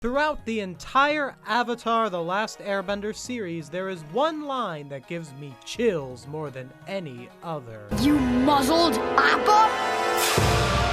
Throughout the entire Avatar: The Last Airbender series, there is one line that gives me chills more than any other. You muzzled Appa?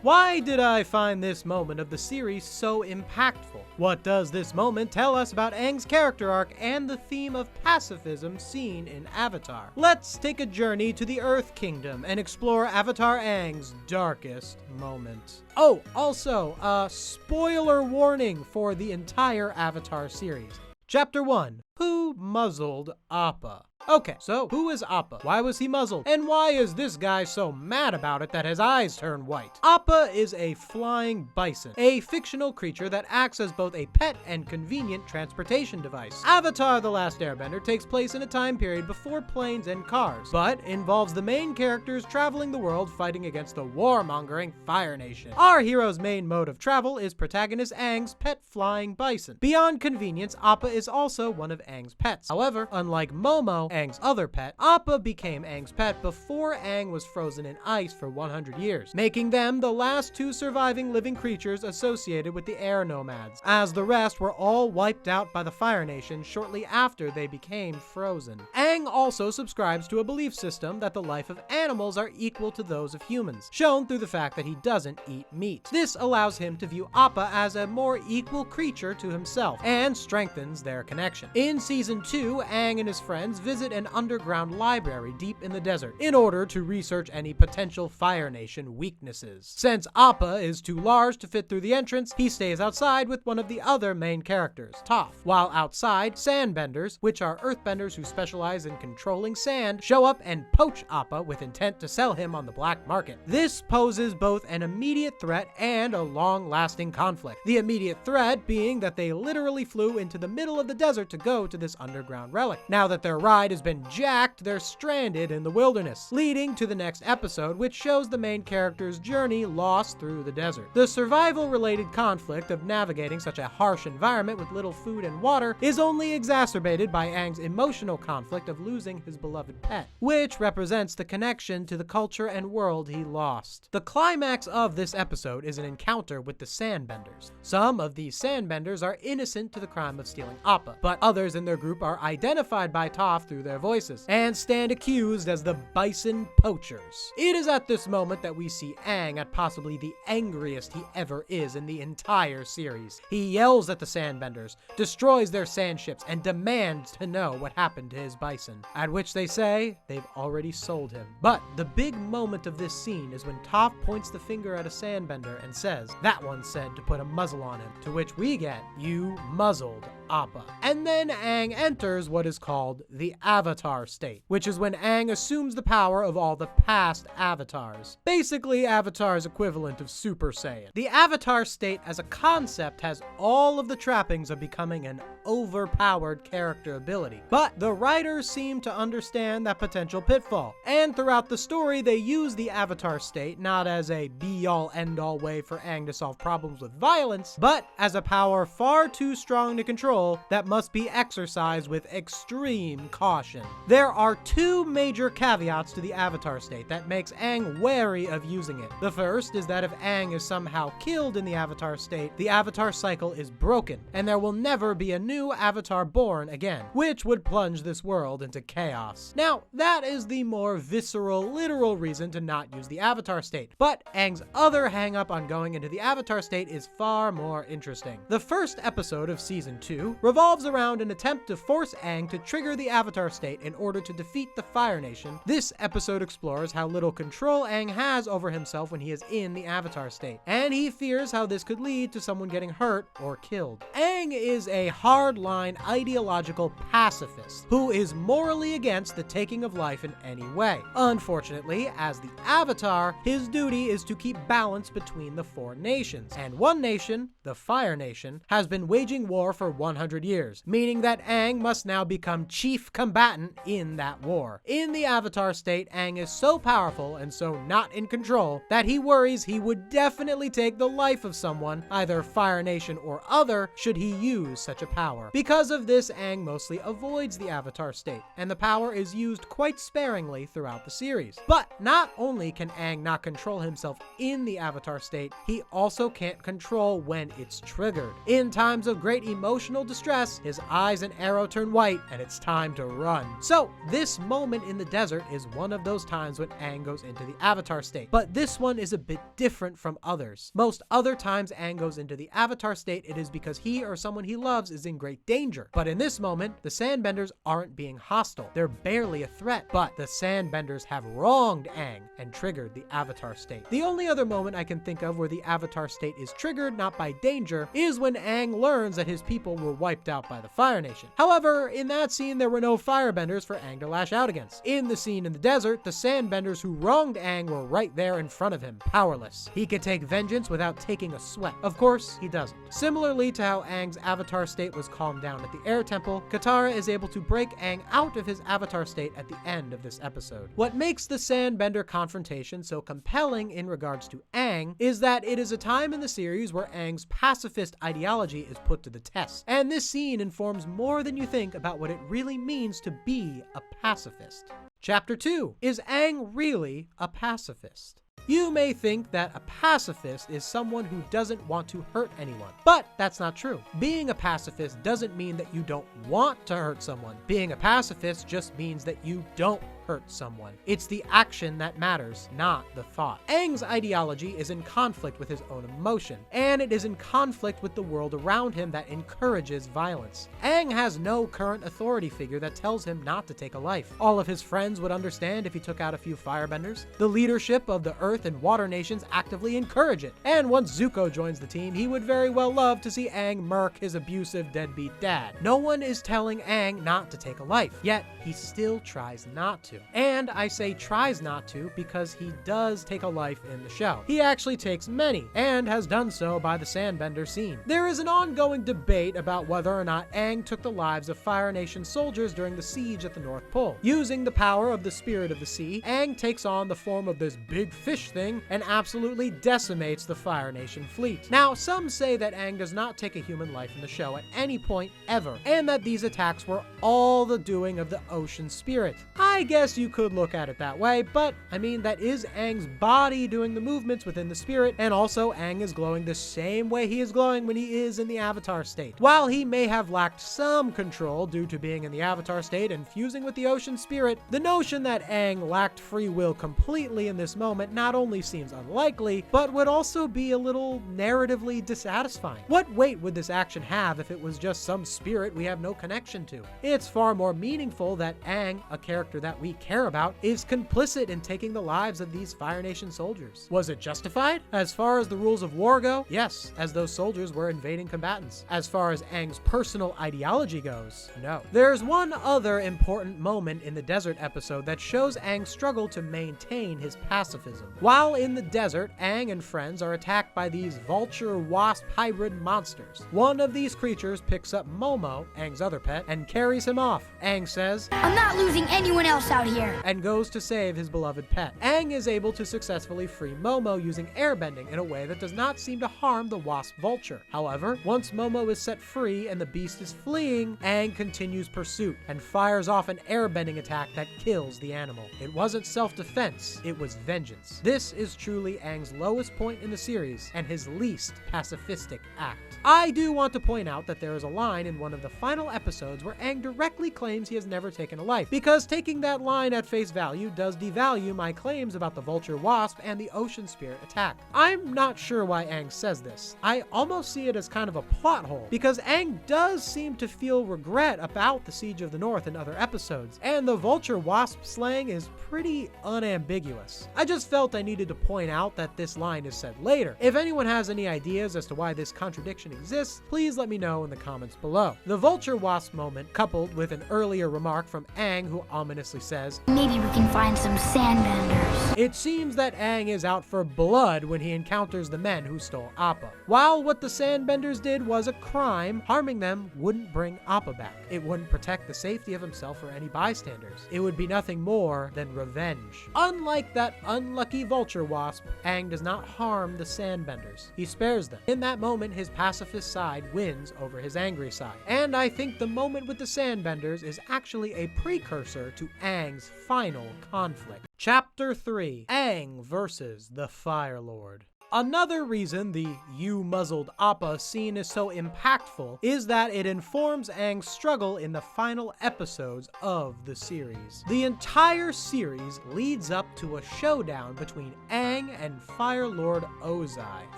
Why did I find this moment of the series so impactful? What does this moment tell us about Aang's character arc and the theme of pacifism seen in Avatar? Let's take a journey to the Earth Kingdom and explore Avatar Aang's darkest moment. Oh, also, spoiler warning for the entire Avatar series. Chapter 1. Who muzzled Appa? Okay, so who is Appa? Why was he muzzled? And why is this guy so mad about it that his eyes turn white? Appa is a flying bison, a fictional creature that acts as both a pet and convenient transportation device. Avatar: The Last Airbender takes place in a time period before planes and cars, but involves the main characters traveling the world fighting against the warmongering Fire Nation. Our hero's main mode of travel is protagonist Aang's pet flying bison. Beyond convenience, Appa is also one of Aang's pets. However, unlike Momo, Aang's other pet, Appa became Aang's pet before Aang was frozen in ice for 100 years, making them the last two surviving living creatures associated with the air nomads, as the rest were all wiped out by the Fire Nation shortly after they became frozen. Aang also subscribes to a belief system that the life of animals are equal to those of humans, shown through the fact that he doesn't eat meat. This allows him to view Appa as a more equal creature to himself, and strengthens their connection. In Season 2, Aang and his friends visit an underground library deep in the desert in order to research any potential Fire Nation weaknesses. Since Appa is too large to fit through the entrance, he stays outside with one of the other main characters, Toph. While outside, Sandbenders, which are earthbenders who specialize in controlling sand, show up and poach Appa with intent to sell him on the black market. This poses both an immediate threat and a long-lasting conflict. The immediate threat being that they literally flew into the middle of the desert to go to this underground relic. Now that their ride has been jacked, they're stranded in the wilderness, leading to the next episode, which shows the main character's journey lost through the desert. The survival-related conflict of navigating such a harsh environment with little food and water is only exacerbated by Aang's emotional conflict of losing his beloved pet, which represents the connection to the culture and world he lost. The climax of this episode is an encounter with the Sandbenders. Some of these Sandbenders are innocent to the crime of stealing Appa, but others in their group are identified by Toph through their voices, and stand accused as the Bison Poachers. It is at this moment that we see Aang at possibly the angriest he ever is in the entire series. He yells at the Sandbenders, destroys their sand ships, and demands to know what happened to his bison, at which they say they've already sold him. But the big moment of this scene is when Toph points the finger at a Sandbender and says, "That one said to put a muzzle on him," to which we get, "You muzzled Appa." And then Aang enters what is called the Avatar state, which is when Aang assumes the power of all the past avatars. Basically, Avatar's equivalent of Super Saiyan. The Avatar state as a concept has all of the trappings of becoming an overpowered character ability, but the writers seem to understand that potential pitfall, and throughout the story they use the Avatar state not as a be-all end-all way for Aang to solve problems with violence, but as a power far too strong to control that must be exercised with extreme caution. There are two major caveats to the Avatar state that makes Aang wary of using it. The first is that if Aang is somehow killed in the Avatar state, the Avatar cycle is broken, and there will never be a new Avatar born again, which would plunge this world into chaos. Now, that is the more visceral, literal reason to not use the Avatar state, but Aang's other hang-up on going into the Avatar state is far more interesting. The first episode of Season 2 revolves around an attempt to force Aang to trigger the Avatar state in order to defeat the Fire Nation. This episode explores how little control Aang has over himself when he is in the Avatar state, and he fears how this could lead to someone getting hurt or killed. Aang is a hardline ideological pacifist who is morally against the taking of life in any way. Unfortunately, as the Avatar, his duty is to keep balance between the four nations, and one nation, the Fire Nation, has been waging war for 100 years, meaning that Aang must now become chief combatant in that war. In the Avatar state, Aang is so powerful and so not in control that he worries he would definitely take the life of someone, either Fire Nation or other, should he use such a power. Because of this, Aang mostly avoids the Avatar state, and the power is used quite sparingly throughout the series. But not only can Aang not control himself in the Avatar state, he also can't control when it's triggered. In times of great emotional distress, his eyes and arrow turn white, and it's time to run. So, this moment in the desert is one of those times when Aang goes into the Avatar state. But this one is a bit different from others. Most other times Aang goes into the Avatar state, it is because he or someone he loves is in great danger. But in this moment, the Sandbenders aren't being hostile. They're barely a threat, but the Sandbenders have wronged Aang and triggered the Avatar state. The only other moment I can think of where the Avatar state is triggered not by danger is when Aang learns that his people were wiped out by the Fire Nation. However, in that scene, there were no Firebenders for Aang to lash out against. In the scene in the desert, the Sandbenders who wronged Aang were right there in front of him, powerless. He could take vengeance without taking a sweat. Of course, he doesn't. Similarly to how Aang's Avatar state was calmed down at the Air Temple, Katara is able to break Aang out of his Avatar state at the end of this episode. What makes the Sandbender confrontation so compelling in regards to Aang is that it is a time in the series where Aang's pacifist ideology is put to the test. And this scene informs more than you think about what it really means to be a pacifist. Chapter 2. Is Aang really a pacifist? You may think that a pacifist is someone who doesn't want to hurt anyone, but that's not true. Being a pacifist doesn't mean that you don't want to hurt someone. Being a pacifist just means that you don't hurt someone. It's the action that matters, not the thought. Aang's ideology is in conflict with his own emotion, and it is in conflict with the world around him that encourages violence. Aang has no current authority figure that tells him not to take a life. All of his friends would understand if he took out a few Firebenders. The leadership of the Earth and Water nations actively encourage it, and once Zuko joins the team, he would very well love to see Aang murk his abusive deadbeat dad. No one is telling Aang not to take a life, yet he still tries not to. And I say tries not to because he does take a life in the show. He actually takes many, and has done so by the Sandbender scene. There is an ongoing debate about whether or not Aang took the lives of Fire Nation soldiers during the siege at the North Pole. Using the power of the Spirit of the Sea, Aang takes on the form of this big fish thing and absolutely decimates the Fire Nation fleet. Now, some say that Aang does not take a human life in the show at any point ever, and that these attacks were all the doing of the Ocean Spirit. I guess you could look at it that way, but I mean, that is Aang's body doing the movements within the spirit, and also Aang is glowing the same way he is glowing when he is in the Avatar state. While he may have lacked some control due to being in the Avatar state and fusing with the Ocean Spirit, the notion that Aang lacked free will completely in this moment not only seems unlikely, but would also be a little narratively dissatisfying. What weight would this action have if it was just some spirit we have no connection to? It's far more meaningful that Aang, a character that we care about, is complicit in taking the lives of these Fire Nation soldiers. Was it justified? As far as the rules of war go, yes, as those soldiers were invading combatants. As far as Aang's personal ideology goes, no. There's one other important moment in the desert episode that shows Aang's struggle to maintain his pacifism. While in the desert, Aang and friends are attacked by these vulture-wasp hybrid monsters. One of these creatures picks up Momo, Aang's other pet, and carries him off. Aang says, I'm not losing anyone else out here. And goes to save his beloved pet. Aang is able to successfully free Momo using airbending in a way that does not seem to harm the wasp vulture. However, once Momo is set free and the beast is fleeing, Aang continues pursuit and fires off an airbending attack that kills the animal. It wasn't self-defense, it was vengeance. This is truly Aang's lowest point in the series and his least pacifistic act. I do want to point out that there is a line in one of the final episodes where Aang directly claims he has never taken a life, because taking that line at face value does devalue my claims about the vulture wasp and the Ocean Spirit attack. I'm not sure why Aang says this. I almost see it as kind of a plot hole, because Aang does seem to feel regret about the Siege of the North in other episodes, and the vulture wasp slaying is pretty unambiguous. I just felt I needed to point out that this line is said later. If anyone has any ideas as to why this contradiction exists, please let me know in the comments below. The vulture wasp moment, coupled with an earlier remark from Aang who ominously famously says, "Maybe we can find some Sandbenders." It seems that Aang is out for blood when he encounters the men who stole Appa. While what the Sandbenders did was a crime, harming them wouldn't bring Appa back. It wouldn't protect the safety of himself or any bystanders. It would be nothing more than revenge. Unlike that unlucky vulture wasp, Aang does not harm the Sandbenders. He spares them. In that moment, his pacifist side wins over his angry side. And I think the moment with the Sandbenders is actually a precursor to Aang's final conflict. Chapter 3: Aang versus the Fire Lord. Another reason the "you muzzled Appa" scene is so impactful is that it informs Aang's struggle in the final episodes of the series. The entire series leads up to a showdown between Aang and Fire Lord Ozai,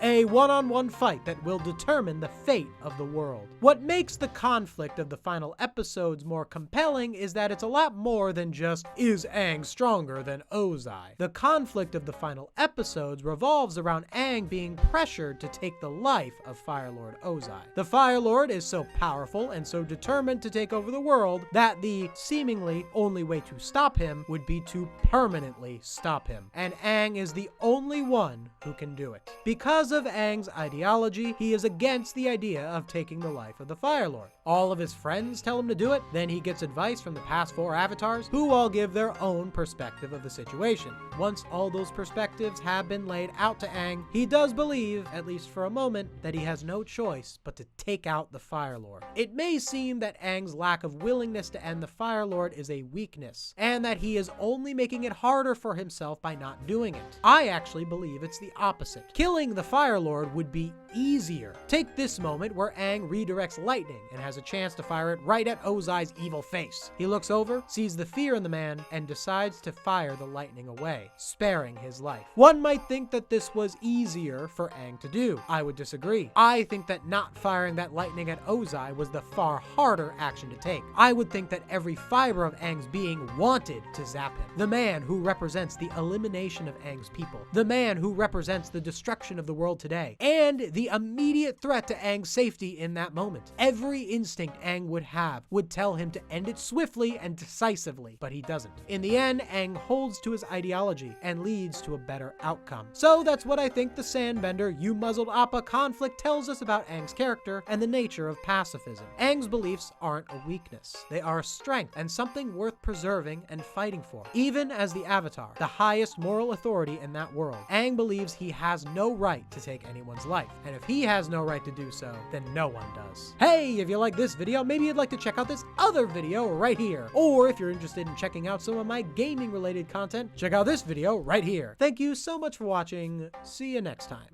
a one-on-one fight that will determine the fate of the world. What makes the conflict of the final episodes more compelling is that it's a lot more than just, is Aang stronger than Ozai? The conflict of the final episodes revolves around Aang being pressured to take the life of Fire Lord Ozai. The Fire Lord is so powerful and so determined to take over the world that the seemingly only way to stop him would be to permanently stop him. And Aang is the only one who can do it. Because of Aang's ideology, he is against the idea of taking the life of the Fire Lord. All of his friends tell him to do it, then he gets advice from the past 4 avatars, who all give their own perspective of the situation. Once all those perspectives have been laid out to Aang, he does believe, at least for a moment, that he has no choice but to take out the Fire Lord. It may seem that Aang's lack of willingness to end the Fire Lord is a weakness, and that he is only making it harder for himself by not doing it. I actually believe it's the opposite. Killing the Fire Lord would be easier. Take this moment where Aang redirects lightning and has a chance to fire it right at Ozai's evil face. He looks over, sees the fear in the man, and decides to fire the lightning away, sparing his life. One might think that this was easier for Aang to do. I would disagree. I think that not firing that lightning at Ozai was the far harder action to take. I would think that every fiber of Aang's being wanted to zap him. The man who represents the elimination of Aang's people. The man who represents the destruction of the world today. And the immediate threat to Aang's safety in that moment. Every instinct Aang would have would tell him to end it swiftly and decisively, but he doesn't. In the end, Aang holds to his ideology and leads to a better outcome. So that's what I think the Sandbender "you muzzled Appa" conflict tells us about Aang's character and the nature of pacifism. Aang's beliefs aren't a weakness. They are a strength and something worth preserving and fighting for. Even as the Avatar, the highest moral authority in that world, Aang believes he has no right to take anyone's life. And if he has no right to do so, then no one does. Hey, if you like this video, maybe you'd like to check out this other video right here. Or if you're interested in checking out some of my gaming related content, check out this video right here. Thank you so much for watching. See you next time.